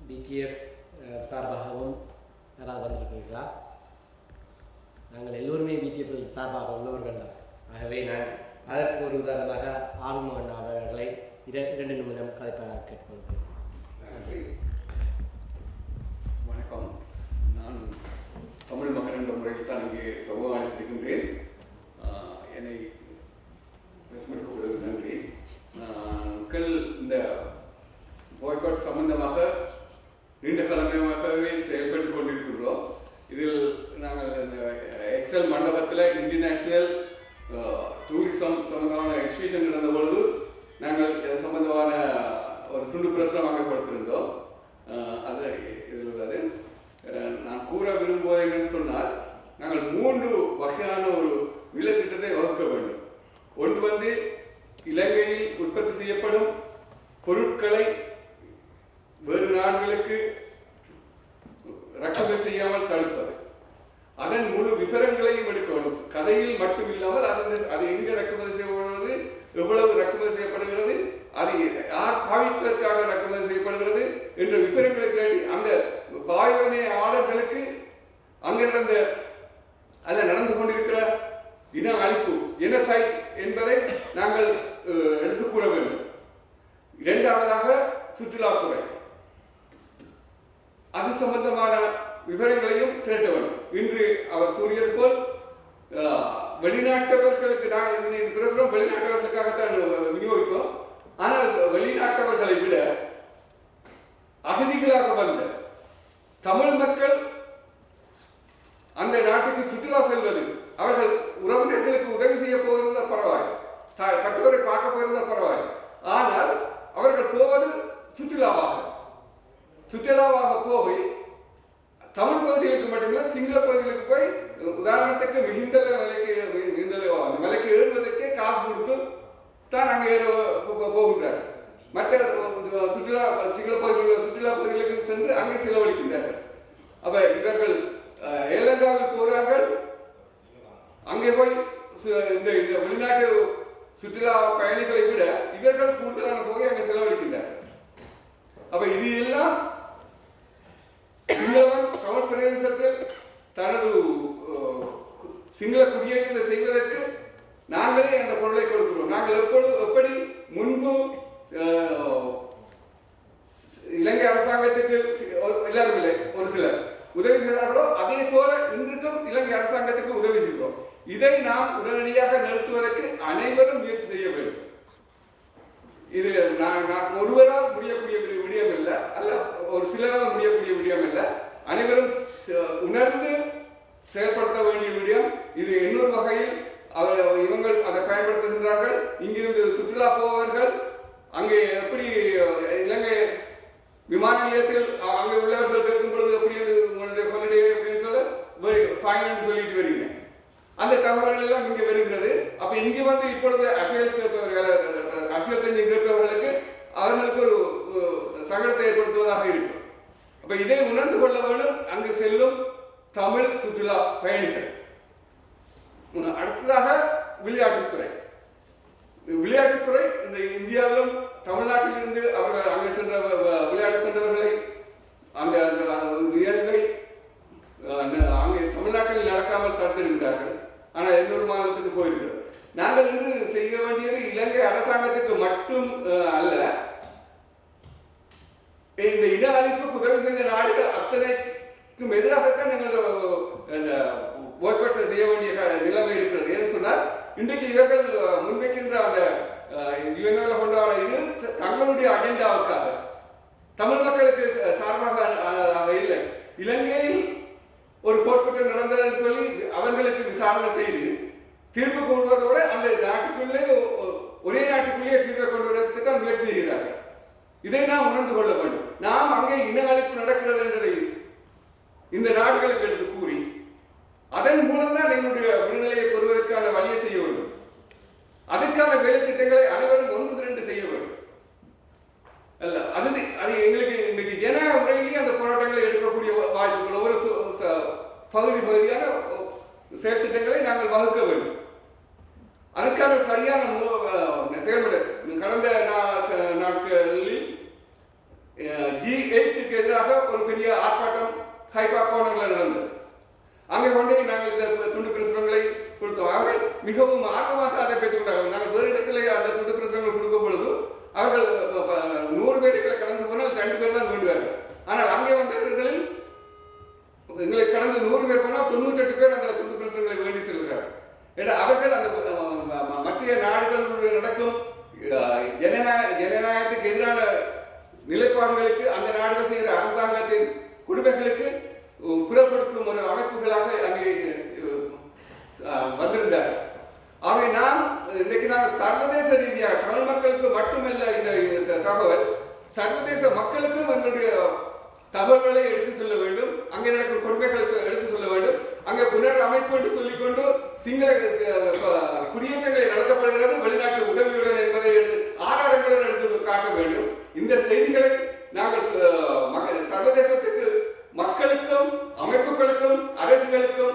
PDF சார்பாகவும் யாராவது வந்திருக்கிறீர்களா? நாங்கள் எல்லோருமே பிடிஎஃப் சார்பாக உள்ளவர்கள் தான். ஆகவே நான் அதற்கு ஒரு உதாரணமாக ஆறுமுகன் அவர்களை 2 நிமிடம் கதைப்பாக கேட்டுக்கொள்கிறேன். வணக்கம். நான் தமிழ் மகன் என்ற முறையில் தான் இங்கே சமூகம் அளித்திருக்கின்றேன். என்னை பேசுவதற்கு நன்றி. மக்கள் இந்த பாய்காட் சம்பந்தமாக நீண்ட காலமாகவே செயல்பட்டு கொண்டிருக்கின்றோம். இதில் நாங்கள் இந்த எக்ஸல் மண்டபத்தில் இன்டர்நேஷ்னல் டூரிசம் சம்பந்தமான எக்ஸிபிஷன் நடந்த பொழுது நாங்கள் இது சம்பந்தமான ஒரு துண்டு பிரசுரமாக கொடுத்திருந்தோம். அது இதில் உள்ளது. நான் கூற விரும்புவது என்னன்னு சொன்னால், நாங்கள் 3 வகையான ஒரு நிலத்திட்டத்தை வகுக்க வேண்டும். ஒன்று இலங்கையில் உற்பத்தி செய்யப்படும் பொருட்களை வேறு நாடுகளுக்கு இறக்குமதி செய்யாமல் தடுப்பது, அதன் முழு விவரங்களையும் எடுக்க வேண்டும். கதையில் மட்டும் இல்லாமல் அது எங்க இறக்குமதி செய்யப்படுகிறது, எவ்வளவு இறக்குமதி செய்யப்படுகிறது, அது யார் பாவிப்பதற்காக இறக்குமதி செய்யப்படுகிறது என்ற விவரங்களை தேடி அந்த பாய்வனையாளர்களுக்கு அங்கே நடந்து கொண்டிருக்கிற இன அழிப்பு ஜெனசைட் என்பதை நாங்கள் எடுத்து கூற வேண்டும். இரண்டாவதாக சுற்றுலாத்துறை, அது சம்பந்தமான விவரங்களையும் திரட்ட வேண்டும். இன்று அவர் கூறியது போல் வெளிநாட்டவர்களுக்கு நாங்கள் இந்த பிரசுரம் வெளிநாட்டவர்களுக்காகத்தான் விநியோகித்தோம். ஆனால் வெளிநாட்டவர்களை விட அகதிகளாக வந்த தமிழ் மக்கள் அந்த நாட்டுக்கு சுற்றுலா செல்வது, அவர்கள் உறவினர்களுக்கு உதவி செய்ய போயிருந்தால் பரவாயில்லை, கட்டுவரை பார்க்க போயிருந்தால் பரவாயில்லை. ஆனால் அவர்கள் போவது சுற்றுலாவாக போய் தமிழ் பகுதிகளுக்கு மட்டுமில்லை சிங்கள பகுதிகளுக்கு போய், உதாரணத்துக்கு அந்த மலைக்கு ஏறுவதற்கே காசு கொடுத்து தான் அங்கே போகின்றார். மற்ற சுற்றுலா சிங்கள பகுதிகளில் சுற்றுலா பகுதிகளுக்கு சென்று அங்கே செலவழிக்கின்றார்கள். அப்ப இவர்கள் ஏலங்காவில் போகிறார்கள், அங்கே போய் இந்த வெளிநாட்டு சுற்றுலா பயணிகளை விட இவர்கள் கூடுதலான தொகை அங்கே செலவழிக்கின்றார்கள். அப்ப இது எல்லாம் சிங்களவன் தமிழ் பிரதேசத்தில் தனது சிங்கள குடியேற்றத்தை செய்வதற்கு நாங்களே அந்த பொருளை கொடுக்கிறோம். நாங்கள் எப்படி முன்பு இலங்கை அரசாங்கத்துக்கு எல்லாரும் இல்லை, ஒரு சிலர் உதவி செய்தார்களோ அதே போல இன்றுக்கும் இலங்கை அரசாங்கத்துக்கு உதவி செய்கிறோம். இதை நாம் உடனடியாக நிறுத்துவதற்கு அனைவரும் முயற்சி செய்ய வேண்டும். இது ஒருவரால் முடியக்கூடிய விடயம் அல்ல, ஒரு சிலரால் முடியக்கூடிய விடயம் அல்ல, அனைவரும் உணர்ந்து செயல்படுத்த வேண்டிய விடயம் இது. இன்னொரு வகையில் இவங்கள் அதை பயன்படுத்துகின்றார்கள். இங்கிருந்து சுற்றுலா போவர்கள் அங்கே எப்படி இலங்கை விமான நிலையத்தில் அங்கே உள்ளவர்கள் கேட்கும் பொழுது எப்படி உங்களுடைய ஹாலிடே அப்படின்னு ஃபைன் சொல்லிட்டு வருகிறேன். அந்த தகவல்கள் எல்லாம் இங்கே வருகிறது. அப்ப இங்கே இப்பொழுது அரசியல் தெரிஞ்சு கேட்பவர்களுக்கு அவர்களுக்கு ஒரு சங்கடத்தை ஏற்படுத்துவதாக இருக்கும். அப்ப இதை உணர்ந்து கொள்ள வேண்டும் அங்கு செல்லும் தமிழ் சுற்றுலா பயணிகள். அடுத்ததாக விளையாட்டுத்துறை. இந்த இந்தியாவிலும் தமிழ்நாட்டில் இருந்து அவர்கள் அங்கே விளையாட சென்றவர்களை அந்த நிகழ்வை அங்கே தமிழ்நாட்டில் நடக்காமல் தடுத்திருக்கிறார்கள். ஆனால் இன்னொரு மாநிலத்துக்கு போயிருக்கிறது. நாங்கள் இன்று செய்ய வேண்டியது இலங்கை அரசாங்கத்துக்கு மட்டும் அல்ல, இந்த இன அழிப்புக்கு உதவி செய்த நாடுகள் அத்தனைக்கும் எதிராகத்தான் நீங்கள் பாய்காட் செய்ய வேண்டிய நிலைமை இருக்கிறது. ஏன்னு சொன்னால், இன்றைக்கு இவர்கள் முன்வைக்கின்ற அந்த யுஎன்ஓல கொண்டு வர இது தங்களுடைய அஜெண்டாவுக்காக, தமிழ் மக்களுக்கு சார்பாக இல்லை. இலங்கையில் ஒரு போர்க்குற்றம் நடந்ததுன்னு சொல்லி அவர்களுக்கு விசாரணை செய்து தீர்ப்பு கொள்வதோடு அந்த நாட்டுக்குள்ளே ஒரே நாட்டுக்குள்ளேயே தீர்வை கொண்டு வருவதற்கு தான் முயற்சி செய்கிறார்கள். இதை நாம் உணர்ந்து கொள்ள வேண்டும். நாம் அங்கே இன அழிப்பு நடக்கிறது என்றதை இந்த நாடுகளுக்கு எடுத்து கூறி அதன் மூலம்தான் எங்களுடைய விடுதலையை பெறுவதற்கான வழியை செய்ய வேண்டும். அதற்கான வேலை திட்டங்களை அனைவரும் ஒன்று திரண்டு செய்ய வேண்டும். அல்ல அது எங்களுக்கு இன்னைக்கு ஜனநாயக முறையிலேயே அந்த போராட்டங்களை எடுக்கக்கூடிய வாய்ப்புகள், ஒவ்வொரு பகுதியான செயற்திட்டங்களை நாங்கள் வகுக்க வேண்டும். அதுக்கான சரியான செயல்பட கடந்த நாட்களில் G8க்கு எதிராக ஒரு பெரிய ஆர்ப்பாட்டம் ஹைபா கோனர்ல நடந்தது. அங்கே கொண்டு நாங்கள் இந்த துண்டு பிரசுரங்களை கொடுத்தோம். அவர்கள் மிகவும் ஆர்வமாக அதை பெற்றுக்கொண்டார்கள். நாங்கள் வேறு இடத்துல அந்த துண்டு பிரசுரங்கள் கொடுக்கும் பொழுது அவர்கள் 100 பேர்களை கடந்து போனால் 2 பேர் தான் வேண்டுவார்கள். ஆனால் அங்கே வந்தவர்களில் எங்களை கடந்து 100 பேர் போனால் 98 பேர் அந்த துண்டு பிரசுரங்களை வேண்டி செல்கிறார்கள். ஏன்னா அவர்கள் அந்த மற்ற நாடுகளுடைய நடக்கும் ஜனநாயகத்துக்கு எதிரான நிலைப்பாடுகளுக்கு அந்த நாடுகள் செய்கிற அரசாங்கத்தின் குடிமைகளுக்கு குரல் கொடுக்கும் ஒரு அமைப்புகளாக அங்கே வந்திருந்தார். ஆகவே நாம் இன்றைக்கு சர்வதேச ரீதியாக தமிழ் மக்களுக்கு மட்டுமல்ல இந்த தகவல், சர்வதேச மக்களுக்கும் எங்களுடைய தகவல்களை எடுத்து சொல்ல வேண்டும். அங்கே நடக்கும் கொடுமைகளை எடுத்து சொல்ல வேண்டும். அங்கே புனர் அமைப்பு என்று சொல்லிக்கொண்டு சிங்கள குடியேற்றங்களை நடத்தப்படுகிறது வெளிநாட்டு உதவியுடன் என்பதை ஆதாரங்களுடன் எடுத்து காட்ட வேண்டும். இந்த செய்திகளை நாங்கள் சர்வதேசத்துக்கு, மக்களுக்கும், அமைப்புகளுக்கும், அரசுகளுக்கும்